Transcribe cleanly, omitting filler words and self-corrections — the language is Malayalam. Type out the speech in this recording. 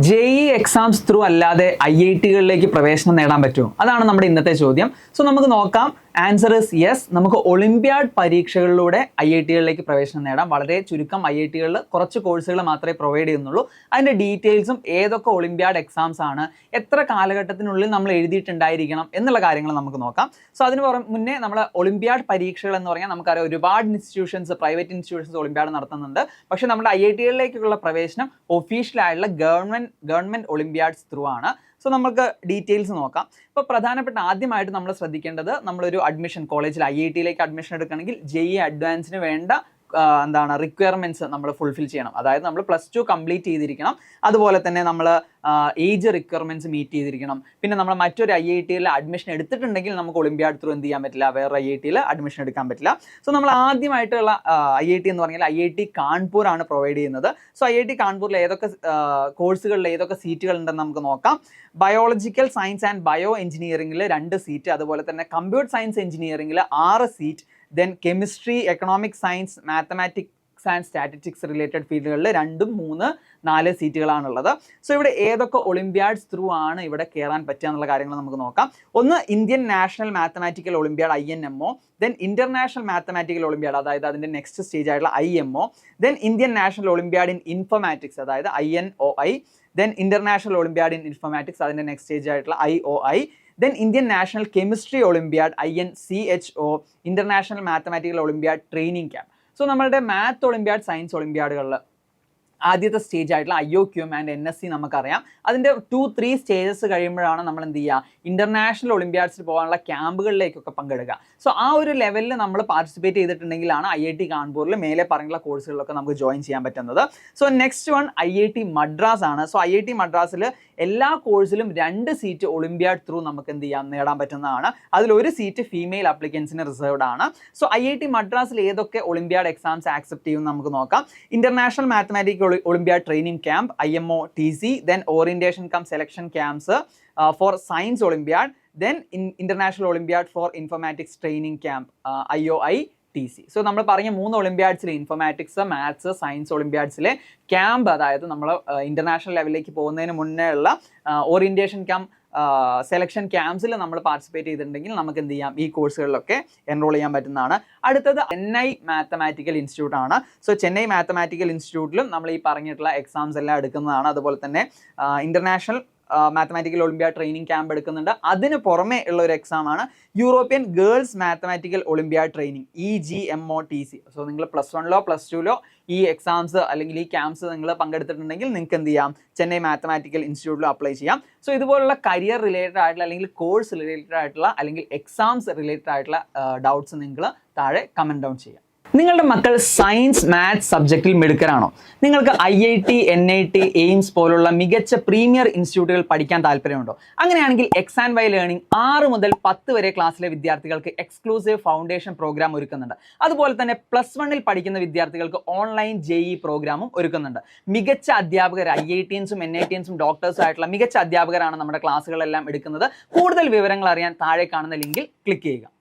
JEE എക്സാംസ് ത്രൂ അല്ലാതെ IIT-കളിലേക്ക് പ്രവേശനം നേടാൻ പറ്റുമോ? അതാണ് നമ്മുടെ ഇന്നത്തെ ചോദ്യം. സോ നമുക്ക് നോക്കാം. Answer is yes. നമുക്ക് ഒളിമ്പ്യാഡ് പരീക്ഷകളിലൂടെ IIT-കളിലേക്ക് പ്രവേശനം നേടാം. വളരെ ചുരുക്കം IIT-കളിൽ കുറച്ച് കോഴ്സുകൾ മാത്രമേ പ്രൊവൈഡ് ചെയ്യുന്നുള്ളൂ. അതിൻ്റെ ഡീറ്റെയിൽസും ഏതൊക്കെ ഒളിമ്പ്യാഡ് എക്സാംസ് ആണ്, എത്ര കാലഘട്ടത്തിനുള്ളിൽ നമ്മൾ എഴുതിയിട്ടുണ്ടായിരിക്കണം എന്നുള്ള കാര്യങ്ങൾ നമുക്ക് നോക്കാം. സോ അതിന് മുന്നേ നമ്മൾ ഒളിമ്പ്യാഡ് പരീക്ഷകൾ എന്ന് പറഞ്ഞാൽ നമുക്കറിയാം ഒരുപാട് ഇൻസ്റ്റിറ്റ്യൂഷൻസ്, പ്രൈവറ്റ് ഇൻസ്റ്റിറ്റ്യൂഷൻസ് ഒളിമ്പ്യാഡ് നടത്തുന്നുണ്ട്. പക്ഷേ നമ്മുടെ IIT-കളിലേക്കുള്ള പ്രവേശനം ഒഫീഷ്യലായിട്ടുള്ള ഗവൺമെൻറ് ഒളിമ്പ്യാഡ്സ് ത്രൂ ആണ്. സോ നമുക്ക് ഡീറ്റെയിൽസ് നോക്കാം. ഇപ്പോൾ പ്രധാനപ്പെട്ട ആദ്യമായിട്ട് നമ്മൾ ശ്രദ്ധിക്കേണ്ടത്, നമ്മളൊരു അഡ്മിഷൻ കോളേജിൽ IIT-യിലേക്ക് അഡ്മിഷൻ എടുക്കുകയാണെങ്കിൽ JEE അഡ്വാൻസിന് വേണ്ട റിക്വയർമെൻറ്റ്സ് നമ്മൾ ഫുൾഫിൽ ചെയ്യണം. അതായത് നമ്മൾ +2 കംപ്ലീറ്റ് ചെയ്തിരിക്കണം. അതുപോലെ തന്നെ നമ്മൾ ഏജ് റിക്വയർമെൻറ്റ്സ് മീറ്റ് ചെയ്തിരിക്കണം. പിന്നെ നമ്മൾ മറ്റൊരു IIT-യിൽ അഡ്മിഷൻ എടുത്തിട്ടുണ്ടെങ്കിൽ നമുക്ക് ഒളിമ്പ്യാഡ് ത്രൂ എന്ത് ചെയ്യാൻ പറ്റില്ല, വേറെ IIT-യിൽ അഡ്മിഷൻ എടുക്കാൻ പറ്റില്ല. സോ നമ്മൾ ആദ്യമായിട്ടുള്ള IIT എന്ന് പറഞ്ഞാൽ IIT കാൺപൂർ ആണ് പ്രൊവൈഡ് ചെയ്യുന്നത്. സോ IIT കാൺപൂരിൽ ഏതൊക്കെ കോഴ്സുകളിൽ ഏതൊക്കെ സീറ്റുകൾ ഉണ്ടെന്ന് നമുക്ക് നോക്കാം. ബയോളജിക്കൽ സയൻസ് ആൻഡ് ബയോ എഞ്ചിനീയറിംഗിൽ 2 സീറ്റ്, അതുപോലെ തന്നെ കമ്പ്യൂട്ടർ സയൻസ് എഞ്ചിനീയറിംഗിൽ 6 seat, then chemistry, economic science, mathematics and statistics related ഫീൽഡുകളിൽ 2, 3, 4 സീറ്റുകളാണുള്ളത്. സോ ഇവിടെ ഏതൊക്കെ ഒളിമ്പ്യാഡ്സ് ത്രൂ ആണ് ഇവിടെ കയറാൻ പറ്റുക എന്നുള്ള കാര്യങ്ങൾ നമുക്ക് നോക്കാം. ഒന്ന് Indian national mathematical Olympiad INMO, then international mathematical Olympiad, അതായത് അതിൻ്റെ നെക്സ്റ്റ് സ്റ്റേജ് ആയിട്ടുള്ള IMO, then Indian national Olympiad in informatics, അതായത് INOI, then international Olympiad in informatics, അതിൻ്റെ നെക്സ്റ്റ് സ്റ്റേജ് ആയിട്ടുള്ള IOI, then Indian national chemistry Olympiad INCHO, international mathematical olympiad training camp. So നമ്മളുടെ മാത്ത് ഒളിമ്പ്യാഡ്, സയൻസ് ഒളിമ്പ്യാഡുകളിൽ ആദ്യത്തെ സ്റ്റേജ് ആയിട്ടുള്ള IOQM ആൻഡ് NSC നമുക്കറിയാം. അതിൻ്റെ 2-3 സ്റ്റേജസ് കഴിയുമ്പോഴാണ് നമ്മൾ എന്ത് ചെയ്യുക, ഇന്റർനാഷണൽ ഒളിമ്പ്യാഡ്സിൽ പോകാനുള്ള ക്യാമ്പുകളിലേക്കൊക്കെ പങ്കെടുക്കുക. സോ ആ ഒരു ലെവലിൽ നമ്മൾ പാർട്ടിസിപ്പേറ്റ് ചെയ്തിട്ടുണ്ടെങ്കിലാണ് IIT കാൺപൂരിൽ മേലെ പറഞ്ഞുള്ള കോഴ്സുകളിലൊക്കെ നമുക്ക് ജോയിൻ ചെയ്യാൻ പറ്റുന്നത്. So next one IIT Madras ആണ്. സോ IIT മദ്രാസിൽ എല്ലാ കോഴ്സിലും 2 സീറ്റ് ഒളിമ്പ്യാഡ് ത്രൂ നമുക്ക് എന്ത് ചെയ്യാം, നേടാൻ പറ്റുന്നതാണ്. അതിലൊരു സീറ്റ് ഫീമെയിൽ അപ്ലിക്കൻസിന് റിസർവ്ഡ് ആണ്. സോ IIT മദ്രാസിൽ ഏതൊക്കെ ഒളിമ്പ്യാഡ് എക്സാംസ് ആക്സെപ്റ്റ് ചെയ്യുമെന്ന് നമുക്ക് നോക്കാം. International mathematical olympiad training camp IMOTC, then orientation cum selection camps for science olympiad, then international olympiad for informatics training camp IOITC. So നമ്മൾ പറഞ്ഞ 3 ഒളിമ്പ്യാഡ്സിലെ ഇൻഫോമാറ്റിക്സ്, മാത്സ്, സയൻസ് ഒളിമ്പ്യാഡ്സിലെ ക്യാമ്പ്, അതായത് നമ്മൾ ഇന്റർനാഷണൽ ലെവലിലേക്ക് പോകുന്നതിന് മുന്നേ ഉള്ള ഓറിയന്റേഷൻ കം സെലക്ഷൻ ക്യാമ്പ്സിൽ നമ്മൾ പാർട്ടിസിപ്പേറ്റ് ചെയ്തിട്ടുണ്ടെങ്കിൽ നമുക്ക് എന്ത് ചെയ്യാം, ഈ കോഴ്സുകളിലൊക്കെ എൻറോൾ ചെയ്യാൻ പറ്റുന്നതാണ്. അടുത്തത് ചെന്നൈ മാത്തമാറ്റിക്കൽ ഇൻസ്റ്റിറ്റ്യൂട്ട് ആണ്. സോ ചെന്നൈ മാത്തമാറ്റിക്കൽ ഇൻസ്റ്റിറ്റ്യൂട്ടിലും നമ്മൾ ഈ പറഞ്ഞിട്ടുള്ള എക്സാംസ് എല്ലാം എടുക്കുന്നതാണ്. അതുപോലെ തന്നെ international mathematical olympiad training camp എടുക്കുന്നുണ്ട്. അതിന് പുറമേ ഉള്ള ഒരു എക്സാമാണ് European girls mathematical olympiad training EGMOTC. So നിങ്ങൾ +1ലോ +2ലോ ഈ എക്സാംസ് അല്ലെങ്കിൽ ഈ ക്യാമ്പ്സ് നിങ്ങൾ പങ്കെടുത്തിട്ടുണ്ടെങ്കിൽ നിങ്ങൾക്ക് എന്ത് ചെയ്യാം, ചെന്നൈ മാത്തമാറ്റിക്കൽ ഇൻസ്റ്റിറ്റ്യൂട്ടിൽ അപ്ലൈ ചെയ്യാം. സോ ഇതുപോലുള്ള കരിയർ റിലേറ്റഡ് ആയിട്ടുള്ള അല്ലെങ്കിൽ കോഴ്സ് റിലേറ്റഡ് ആയിട്ടുള്ള അല്ലെങ്കിൽ എക്സാംസ് റിലേറ്റഡ് ആയിട്ടുള്ള ഡൗട്ട്സ് നിങ്ങൾ താഴെ കമൻറ്റ് ഡൗൺ ചെയ്യാം. നിങ്ങളുടെ മക്കൾ സയൻസ്, മാത്സ് സബ്ജക്റ്റിൽ മിടുക്കരാണോ? നിങ്ങൾക്ക് IIT, NIT, എയിംസ് പോലുള്ള മികച്ച പ്രീമിയർ ഇൻസ്റ്റിറ്റ്യൂട്ടുകൾ പഠിക്കാൻ താല്പര്യമുണ്ടോ? അങ്ങനെയാണെങ്കിൽ X&Y ലേണിംഗ് 6 മുതൽ 10 വരെ ക്ലാസ്സിലെ വിദ്യാർത്ഥികൾക്ക് എക്സ്ക്ലൂസീവ് ഫൗണ്ടേഷൻ പ്രോഗ്രാം ഒരുക്കുന്നുണ്ട്. അതുപോലെ തന്നെ +1-ൽ പഠിക്കുന്ന വിദ്യാർത്ഥികൾക്ക് ഓൺലൈൻ JEE പ്രോഗ്രാമും ഒരുക്കുന്നുണ്ട്. മികച്ച അധ്യാപകർ, IITiansഉം NITiansഉം ഡോക്ടേഴ്സും ആയിട്ടുള്ള മികച്ച അധ്യാപകരാണ് നമ്മുടെ ക്ലാസ്സുകളെല്ലാം എടുക്കുന്നത്. കൂടുതൽ വിവരങ്ങൾ അറിയാൻ താഴെ കാണുന്ന ലിങ്കിൽ ക്ലിക്ക് ചെയ്യുക.